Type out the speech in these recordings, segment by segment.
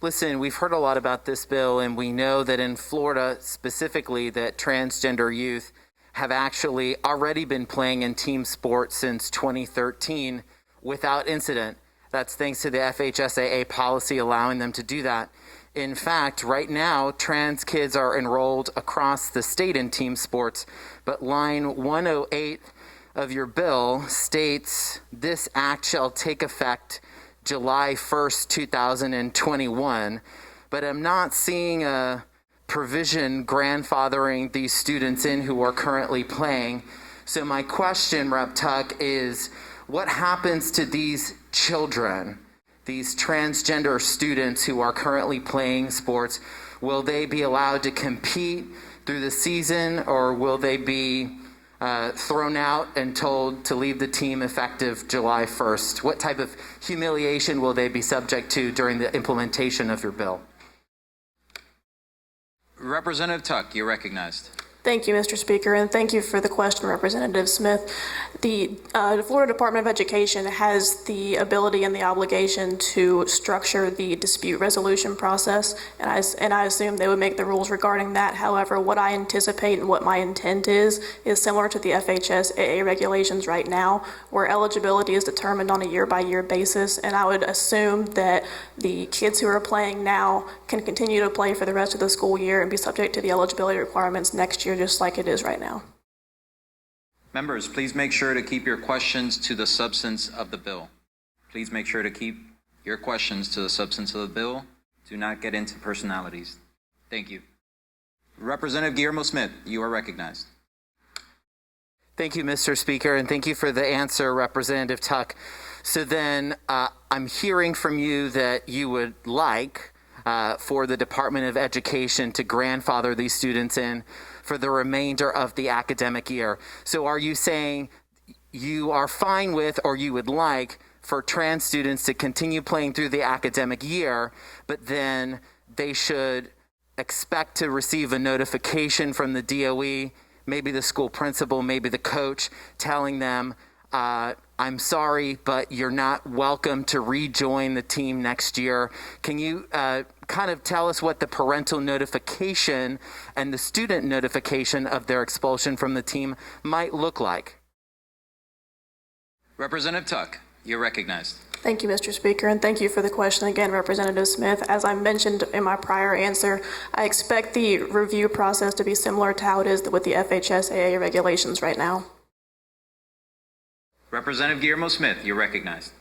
Listen, we've heard a lot about this bill, and we know that in Florida specifically that transgender youth have actually already been playing in team sports since 2013 without incident. That's thanks to the FHSAA policy allowing them to do that. In fact, right now, trans kids are enrolled across the state in team sports, but line 108 of your bill states this act shall take effect July 1st, 2021, but I'm not seeing a provision grandfathering these students in who are currently playing. So my question, Rep. Tuck, is what happens to these children, these transgender students who are currently playing sports? Will they be allowed to compete through the season, or will they be thrown out and told to leave the team effective July 1st? What type of humiliation will they be subject to during the implementation of your bill? Representative Tuck, you're recognized. Thank you, Mr. Speaker, and thank you for the question, Representative Smith. The Florida Department of Education has the ability and the obligation to structure the dispute resolution process, and I assume they would make the rules regarding that. However, what I anticipate and what my intent is similar to the FHSAA regulations right now, where eligibility is determined on a year-by-year basis, and I would assume that the kids who are playing now can continue to play for the rest of the school year and be subject to the eligibility requirements next year, just like it is right now. Members, please make sure to keep your questions to the substance of the bill. Please make sure to keep your questions to the substance of the bill. Do not get into personalities. Thank you. Representative Guillermo Smith, you are recognized. Thank you, Mr. Speaker, and thank you for the answer, Representative Tuck. So then I'm hearing from you that you would like for the Department of Education to grandfather these students in for the remainder of the academic year. So are you saying you are fine with, or you would like, for trans students to continue playing through the academic year, but then they should expect to receive a notification from the DOE, maybe the school principal, maybe the coach, telling them, I'm sorry, but you're not welcome to rejoin the team next year? Can you kind of tell us what the parental notification and the student notification of their expulsion from the team might look like? Representative Tuck, you're recognized. Thank you, Mr. Speaker, and thank you for the question again, Representative Smith. As I mentioned in my prior answer, I expect the review process to be similar to how it is with the FHSAA regulations right now. Representative Guillermo Smith, you're recognized.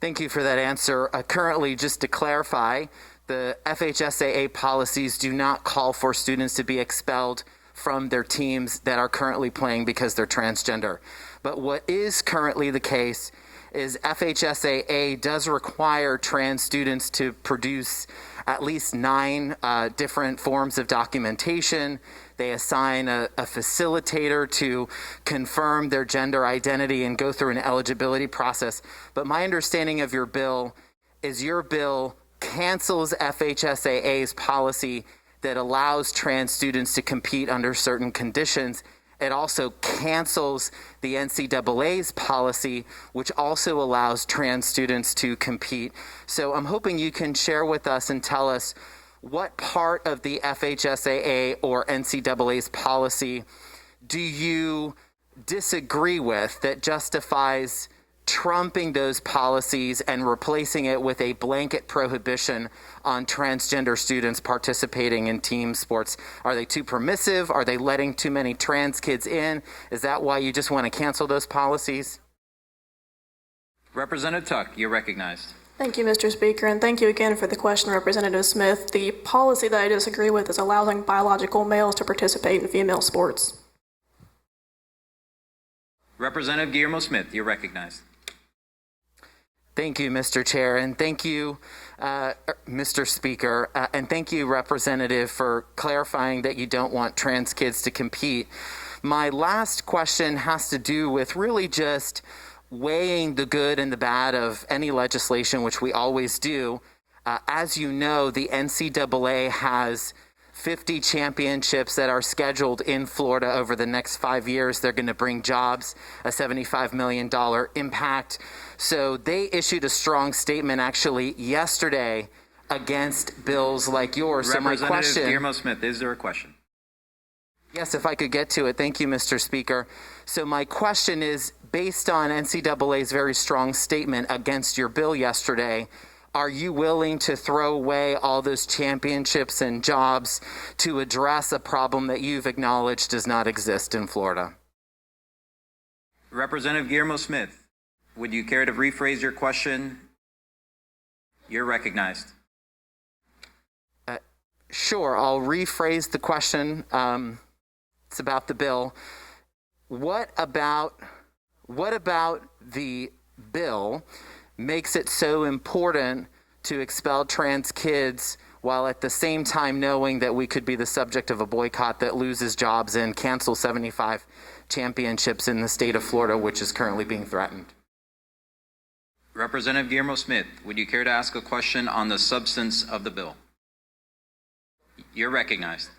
Thank you for that answer. Currently, just to clarify, the FHSAA policies do not call for students to be expelled from their teams that are currently playing because they're transgender. But what is currently the case is FHSAA does require trans students to produce at least 9 different forms of documentation. They assign a facilitator to confirm their gender identity and go through an eligibility process. But my understanding of your bill is your bill cancels FHSAA's policy that allows trans students to compete under certain conditions. It also cancels the NCAA's policy, which also allows trans students to compete. So I'm hoping you can share with us and tell us what part of the FHSAA or NCAA's policy do you disagree with that justifies trumping those policies and replacing it with a blanket prohibition on transgender students participating in team sports? Are they too permissive? Are they letting too many trans kids in? Is that why you just want to cancel those policies? Representative Tuck, you're recognized. Thank you, Mr. Speaker, and thank you again for the question, Representative Smith. The policy that I disagree with is allowing biological males to participate in female sports. Representative Guillermo Smith, you're recognized. Thank you, Mr. Chair, and thank you, Mr. Speaker, and thank you, Representative, for clarifying that you don't want trans kids to compete. My last question has to do with really just weighing the good and the bad of any legislation, which we always do. As you know, the NCAA has 50 championships that are scheduled in Florida over the next 5 years. They're going to bring jobs, a $75 million impact. So they issued a strong statement actually yesterday against bills like yours. So my Representative question, Guillermo Smith, is there a question? yes, if I could get to it. Thank you, Mr. Speaker. So my question is, based on NCAA's very strong statement against your bill yesterday, are you willing to throw away all those championships and jobs to address a problem that you've acknowledged does not exist in Florida? Representative Guillermo Smith, would you care to rephrase your question? You're recognized. Sure, I'll rephrase the question. It's about the bill. What about the bill makes it so important to expel trans kids while at the same time knowing that we could be the subject of a boycott that loses jobs and cancel 75 championships in the state of Florida, which is currently being threatened? Representative Guillermo Smith, would you care to ask a question on the substance of the bill? You're recognized.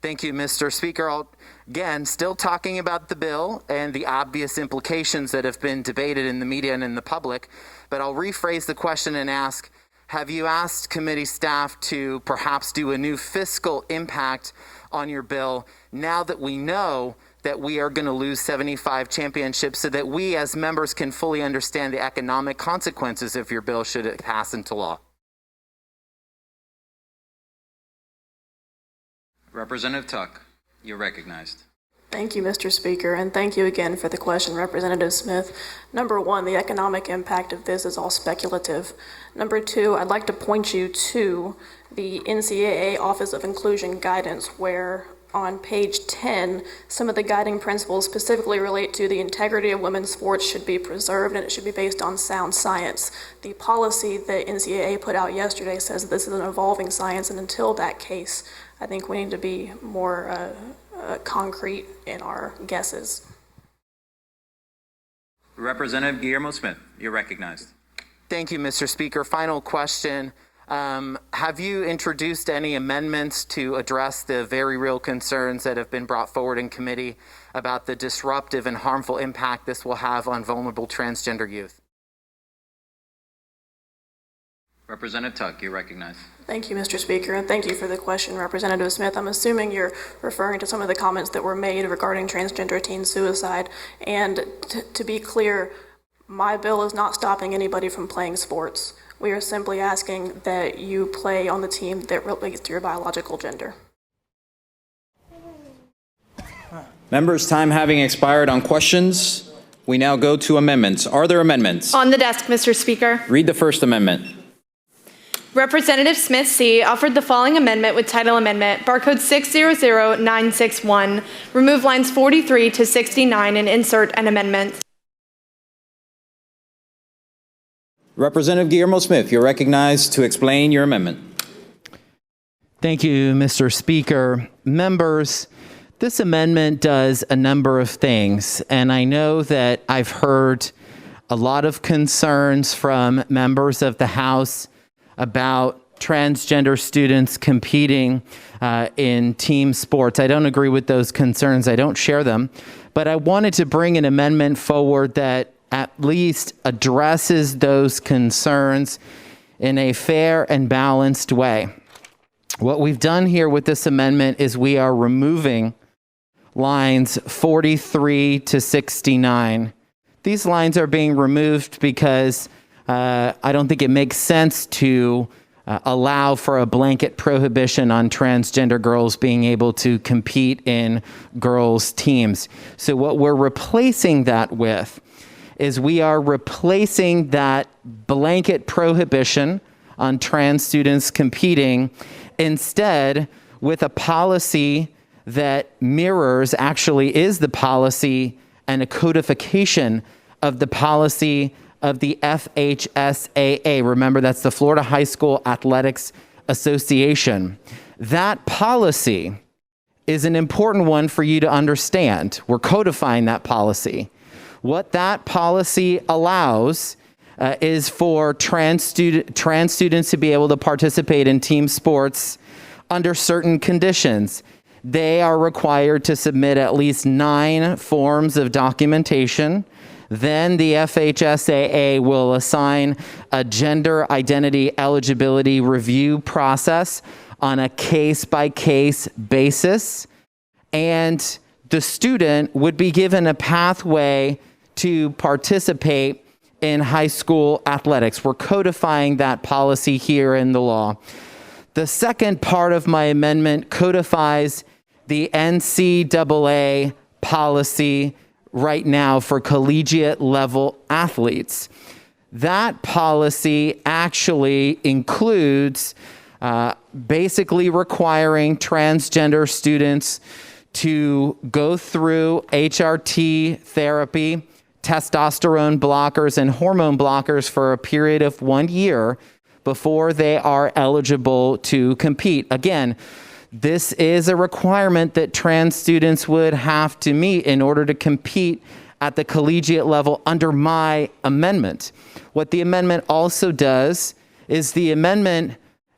Thank you, Mr. Speaker. Again, still talking about the bill and the obvious implications that have been debated in the media and in the public, but I'll rephrase the question and ask, have you asked committee staff to perhaps do a new fiscal impact on your bill now that we know that we are going to lose 75 championships so that we as members can fully understand the economic consequences if your bill should it pass into law? Representative Tuck, you're recognized. Thank you, Mr. Speaker, and thank you again for the question, Representative Smith. Number one, the economic impact of this is all speculative. Number two, I'd like to point you to the NCAA Office of Inclusion guidance, where on page 10, some of the guiding principles specifically relate to the integrity of women's sports should be preserved and it should be based on sound science. The policy that NCAA put out yesterday says that this is an evolving science, and until that case, I think we need to be more concrete in our guesses. Representative Guillermo Smith, you're recognized. Thank you, Mr. Speaker. Final question. Have you introduced any amendments to address the very real concerns that have been brought forward in committee about the disruptive and harmful impact this will have on vulnerable transgender youth? Representative Tuck, you're recognized. Thank you, Mr. Speaker, and thank you for the question, Representative Smith. I'm assuming you're referring to some of the comments that were made regarding transgender teen suicide. And to be clear, my bill is not stopping anybody from playing sports. We are simply asking that you play on the team that relates to your biological gender. Members' time having expired on questions, we now go to amendments. Are there amendments? On the desk, Mr. Speaker. Read the first amendment. Representative Smith C. offered the following amendment with title amendment, barcode 600961. Remove lines 43 to 69 and insert an amendment. Representative Guillermo Smith, you're recognized to explain your amendment. Thank you, Mr. Speaker. Members, this amendment does a number of things, and I know that I've heard a lot of concerns from members of the House about transgender students competing in team sports. I don't agree with those concerns. I don't share them. But I wanted to bring an amendment forward that at least addresses those concerns in a fair and balanced way. What we've done here with this amendment is we are removing lines 43 to 69. These lines are being removed because I don't think it makes sense to allow for a blanket prohibition on transgender girls being able to compete in girls' teams. So what we're replacing that with is we are replacing that blanket prohibition on trans students competing instead with a policy that mirrors, actually is the policy and a codification of the policy of the FHSAA. Remember, that's the Florida High School Athletics Association. That policy is an important one for you to understand. We're codifying that policy. What that policy allows is for trans students to be able to participate in team sports under certain conditions. They are required to submit at least 9 forms of documentation then the FHSAA will assign a gender identity eligibility review process on a case-by-case basis, and the student would be given a pathway to participate in high school athletics. We're codifying that policy here in the law. The second part of my amendment codifies the NCAA policy right now for collegiate level athletes. That policy actually includes basically requiring transgender students to go through HRT therapy, testosterone blockers, and hormone blockers for a period of 1 year before they are eligible to compete. Again, this is a requirement that trans students would have to meet in order to compete at the collegiate level under my amendment. What the amendment also does is the amendment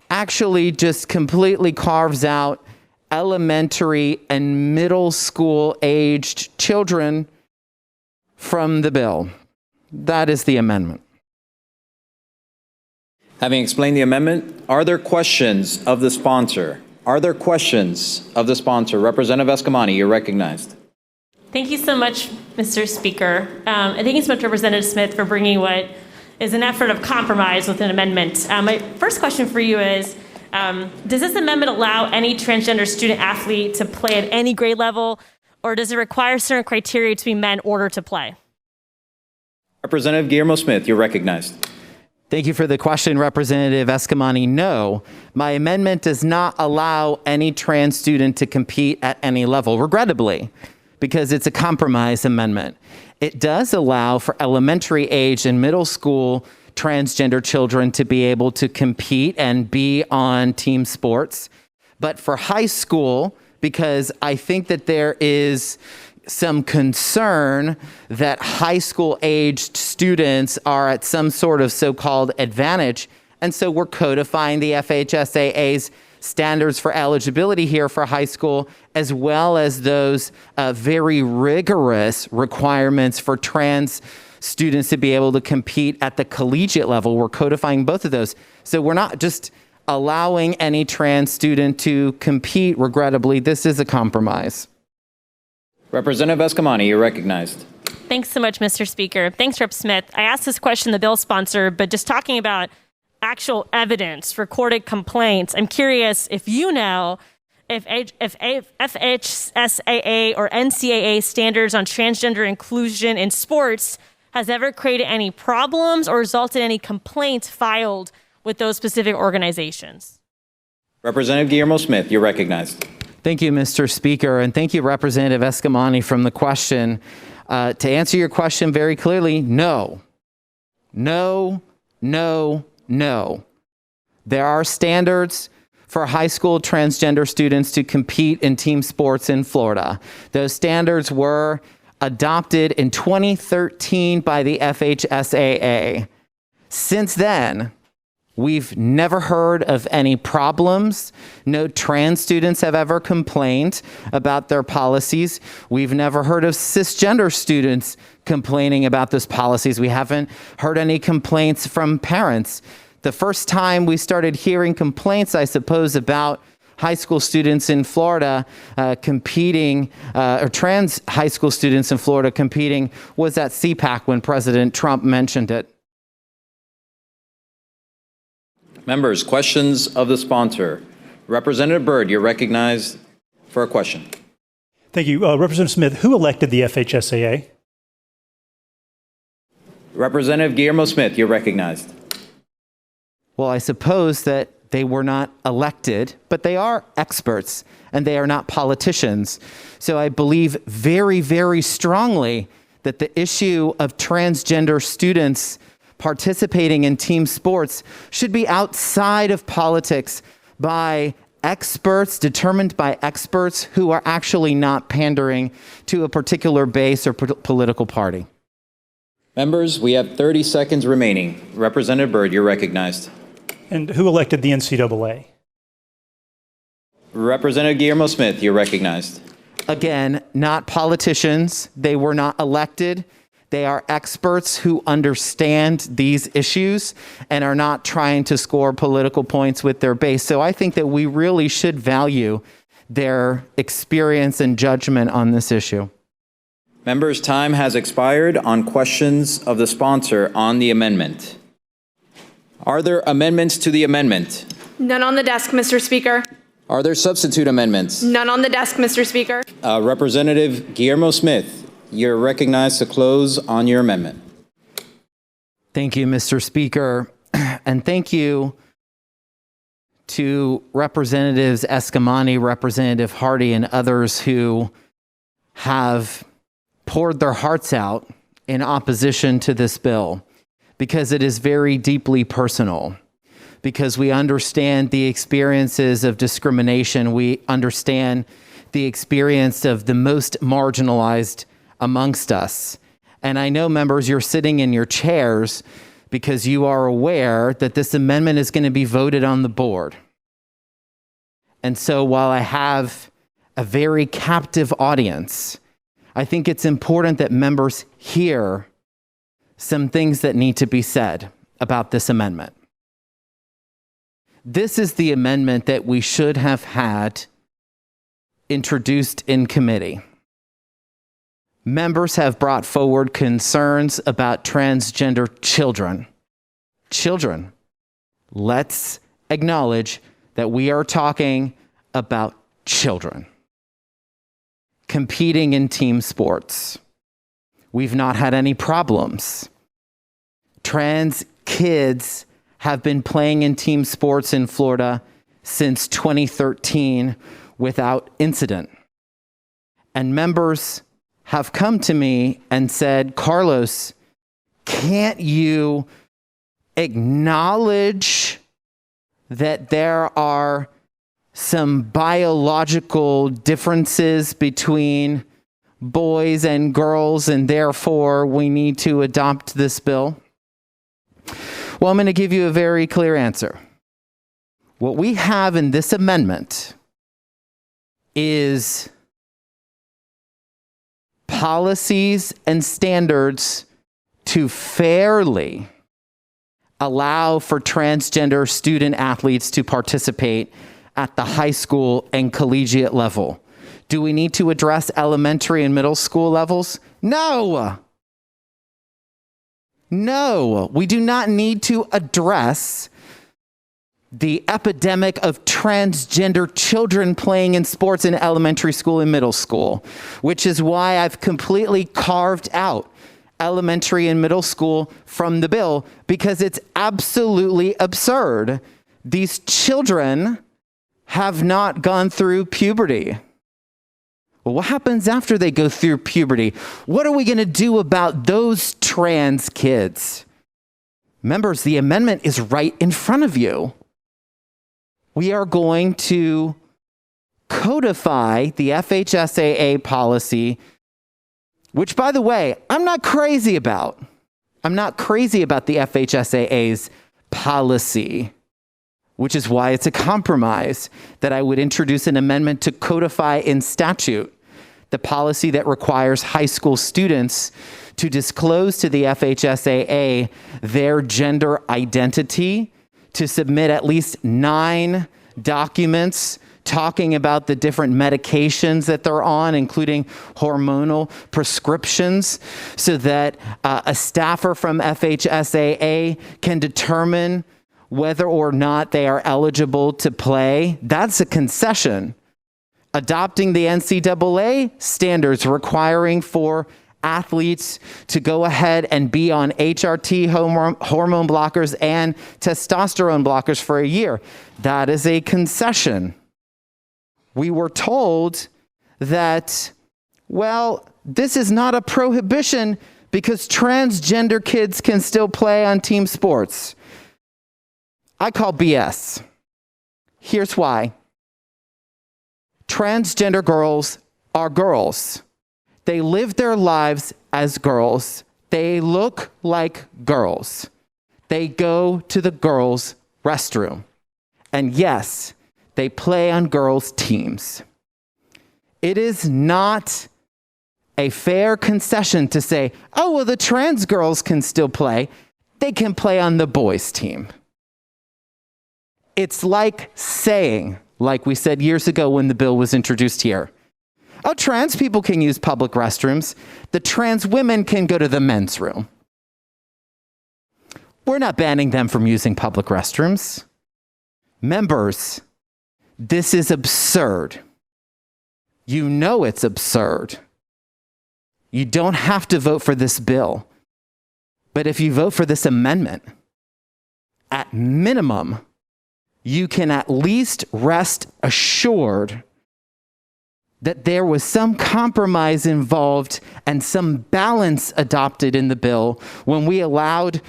actually just completely carves out elementary and middle school aged children from the bill. That is the amendment. Having explained the amendment, are there questions of the sponsor? Are there questions of the sponsor? Representative Escamani, you're recognized. Thank you so much, Mr. Speaker. And thank you so much, Representative Smith, for bringing what is an effort of compromise with an amendment. My first question for you is, does this amendment allow any transgender student athlete to play at any grade level, or does it require certain criteria to be met in order to play? Representative Guillermo Smith, you're recognized. Thank you for the question, Representative Escamani. No, my amendment does not allow any trans student to compete at any level, regrettably, because it's a compromise amendment. It does allow for elementary age and middle school transgender children to be able to compete and be on team sports. But for high school, because I think that there is some concern that high school aged students are at some sort of so-called advantage. And so we're codifying the FHSAA's standards for eligibility here for high school, as well as those very rigorous requirements for trans students to be able to compete at the collegiate level. We're codifying both of those. So we're not just allowing any trans student to compete, regrettably. This is a compromise. Representative Escamani, you're recognized. Thanks so much, Mr. Speaker. Thanks, Rep. Smith. I asked this question the bill sponsor, but just talking about actual evidence, recorded complaints, I'm curious if you know if FHSAA or NCAA standards on transgender inclusion in sports has ever created any problems or resulted in any complaints filed with those specific organizations. Representative Guillermo Smith, you're recognized. Thank you, Mr. Speaker, and thank you, Representative Escamani, from the question. To answer your question very clearly, no. No, no, no. There are standards for high school transgender students to compete in team sports in Florida. Those standards were adopted in 2013 by the FHSAA. Since then, we've never heard of any problems. No trans students have ever complained about their policies. We've never heard of cisgender students complaining about those policies. We haven't heard any complaints from parents. The first time we started hearing complaints, I suppose, about high school students in Florida competing, or trans high school students in Florida competing, was at CPAC when President Trump mentioned it. Members, questions of the sponsor. Representative Byrd, you're recognized for a question. Thank you. Representative Smith, who elected the FHSAA? Representative Guillermo Smith, you're recognized. Well, I suppose that they were not elected, but they are experts and they are not politicians. So I believe very, very strongly that the issue of transgender students participating in team sports should be outside of politics by experts, determined by experts who are actually not pandering to a particular base or political party. Members, we have 30 seconds remaining. Representative Byrd, you're recognized. And who elected the NCAA? Representative Guillermo Smith, you're recognized. Again, not politicians. They were not elected. They are experts who understand these issues and are not trying to score political points with their base. So I think that we really should value their experience and judgment on this issue. Members' time has expired on questions of the sponsor on the amendment. Are there amendments to the amendment? None on the desk, Mr. Speaker. Are there substitute amendments? None on the desk, Mr. Speaker. Representative Guillermo Smith, you're recognized to close on your amendment. Thank you, Mr. Speaker. And thank you to Representatives Escamani, Representative Hardy, and others who have poured their hearts out in opposition to this bill, because it is very deeply personal. Because we understand the experiences of discrimination. We understand the experience of the most marginalized amongst us. And I know, members, you're sitting in your chairs because you are aware that this amendment is going to be voted on the board. And so while I have a very captive audience, I think it's important that members hear some things that need to be said about this amendment. This is the amendment that we should have had introduced in committee. Members have brought forward concerns about transgender children. Children. Let's acknowledge that we are talking about children competing in team sports. We've not had any problems. Trans kids have been playing in team sports in Florida since 2013 without incident. And members have come to me and said, Carlos, can't you acknowledge that there are some biological differences between boys and girls, and therefore we need to adopt this bill? Well, I'm going to give you a very clear answer. What we have in this amendment is policies and standards to fairly allow for transgender student athletes to participate at the high school and collegiate level. Do we need to address elementary and middle school levels? No. No, we do not need to address the epidemic of transgender children playing in sports in elementary school and middle school, which is why I've completely carved out elementary and middle school from the bill, because it's absolutely absurd. These children have not gone through puberty. Well, what happens after they go through puberty? What are we going to do about those trans kids? Members, the amendment is right in front of you. We are going to codify the FHSAA policy, which, by the way, I'm not crazy about. I'm not crazy about the FHSAA's policy, which is why it's a compromise that I would introduce an amendment to codify in statute the policy that requires high school students to disclose to the FHSAA their gender identity, to submit at least 9 documents talking about the different medications that they're on, including hormonal prescriptions, so that a staffer from FHSAA can determine whether or not they are eligible to play. That's a concession. Adopting the NCAA standards requiring for athletes to go ahead and be on HRT, hormone blockers, and testosterone blockers for a year. That is a concession. We were told that, well, this is not a prohibition because transgender kids can still play on team sports. I call BS. Here's why. Transgender girls are girls. They live their lives as girls. They look like girls. They go to the girls' restroom. And yes, they play on girls' teams. It is not a fair concession to say, oh, well, the trans girls can still play. They can play on the boys' team. It's like saying, like we said years ago when the bill was introduced here, oh, trans people can use public restrooms. The trans women can go to the men's room. We're not banning them from using public restrooms. Members, this is absurd. You know it's absurd. You don't have to vote for this bill. But if you vote for this amendment, at minimum, you can at least rest assured that there was some compromise involved and some balance adopted in the bill when we allowed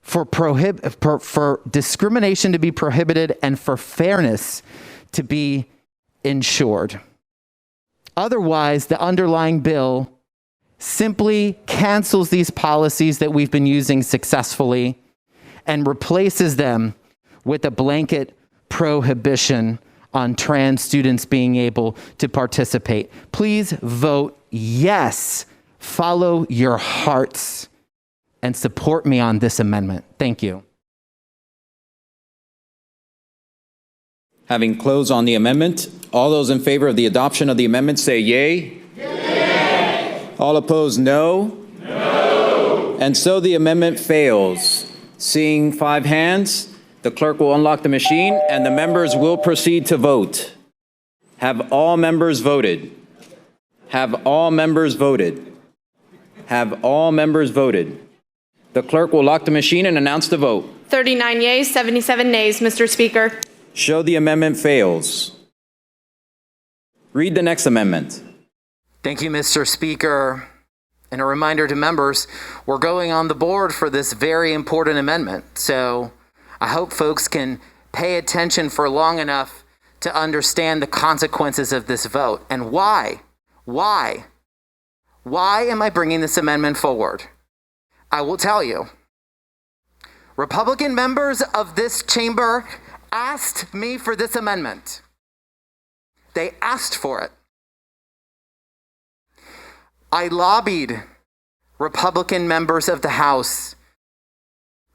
for discrimination to be prohibited and for fairness to be ensured. Otherwise, the underlying bill simply cancels these policies that we've been using successfully and replaces them with a blanket prohibition on trans students being able to participate. Please vote yes. Follow your hearts and support me on this amendment. Thank you. Having closed on the amendment, all those in favor of the adoption of the amendment say yay. Yay. All opposed, no. No. And so the amendment fails. Seeing 5 hands, the clerk will unlock the machine and the members will proceed to vote. Have all members voted? Have all members voted? Have all members voted? The clerk will lock the machine and announce the vote. 39 yeas, 77 nays, Mr. Speaker. Show the amendment fails. Read the next amendment. Thank you, Mr. Speaker. And a reminder to members, we're going on the board for this very important amendment. So I hope folks can pay attention for long enough to understand the consequences of this vote. And why? Why am I bringing this amendment forward? I will tell you. Republican members of this chamber asked me for this amendment. They asked for it. I lobbied Republican members of the House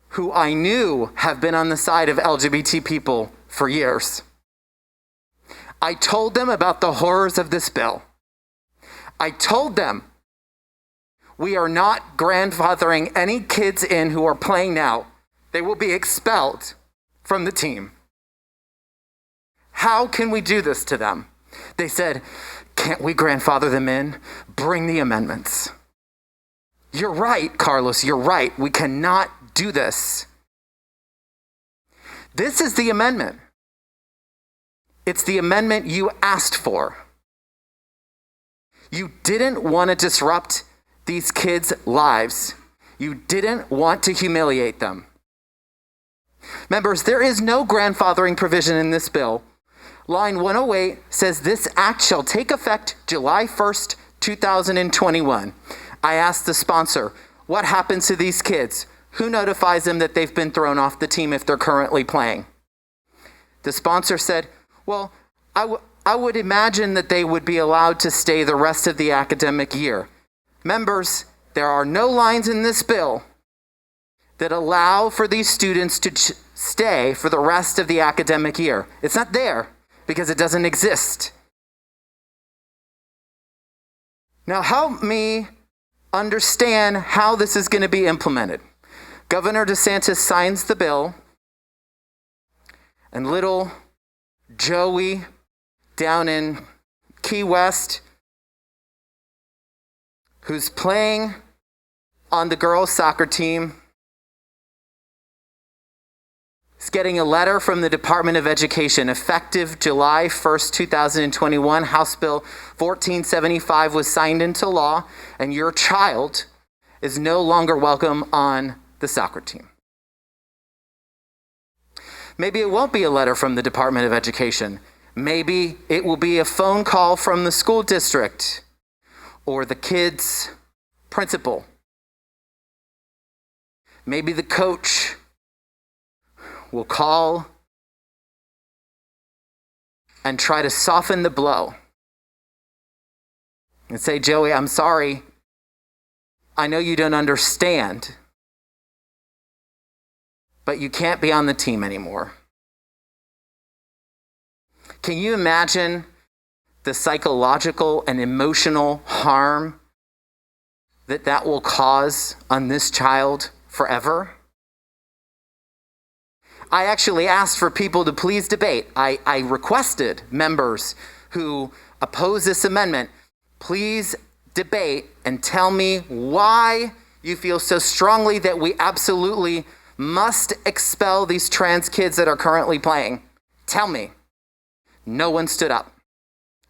who I knew have been on the side of LGBT people for years. I told them about the horrors of this bill. I told them we are not grandfathering any kids in who are playing now. They will be expelled from the team. How can we do this to them? They said, can't we grandfather them in? Bring the amendments. You're right, Carlos, you're right. We cannot do this. This is the amendment. It's the amendment you asked for. You didn't want to disrupt these kids' lives. You didn't want to humiliate them. Members, there is no grandfathering provision in this bill. Line 108 says this act shall take effect July 1st, 2021. I asked the sponsor, what happens to these kids? Who notifies them that they've been thrown off the team if they're currently playing? The sponsor said, well, I would imagine that they would be allowed to stay the rest of the academic year. Members, there are no lines in this bill that allow for these students to stay for the rest of the academic year. It's not there because it doesn't exist. Now help me understand how this is going to be implemented. Governor DeSantis signs the bill, and little Joey down in Key West, who's playing on the girls' soccer team, is getting a letter from the Department of Education effective July 1st, 2021. House Bill 1475 was signed into law, and your child is no longer welcome on the soccer team. Maybe it won't be a letter from the Department of Education. Maybe it will be a phone call from the school district or the kid's principal. Maybe the coach will call and try to soften the blow. and say, Joey, I'm sorry. I know you don't understand, but you can't be on the team anymore. Can you imagine the psychological and emotional harm that will cause on this child forever? I actually asked for people to please debate. I requested members who oppose this amendment, please debate and tell me why you feel so strongly that we absolutely must expel these trans kids that are currently playing. Tell me. No one stood up.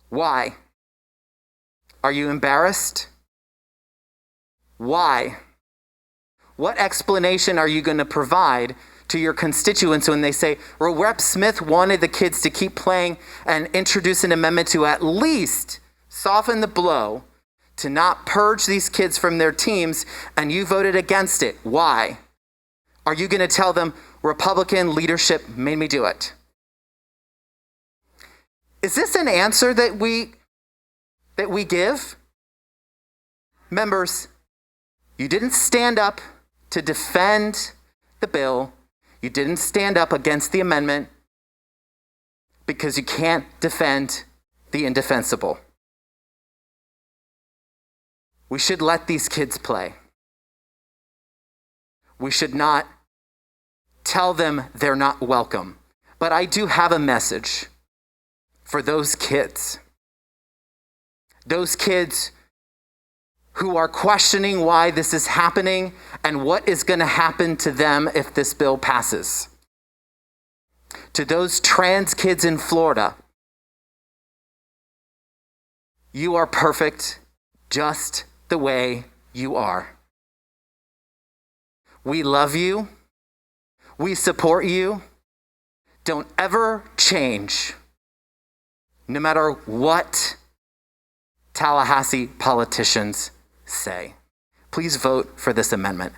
Why? Are you embarrassed? Why? What explanation are you going to provide to your constituents when they say, well, Rep. Smith wanted the kids to keep playing and introduce an amendment to at least soften the blow to not purge these kids from their teams, and you voted against it. Why? Are you going to tell them Republican leadership made me do it? Is this an answer that we give? Members, you didn't stand up to defend the bill. You didn't stand up against the amendment because you can't defend the indefensible. We should let these kids play. We should not tell them they're not welcome. But I do have a message for those kids. Those kids who are questioning why this is happening and what is going to happen to them if this bill passes. To those trans kids in Florida, you are perfect just the way you are. We love you. We support you. Don't ever change, no matter what Tallahassee politicians say. Please vote for this amendment.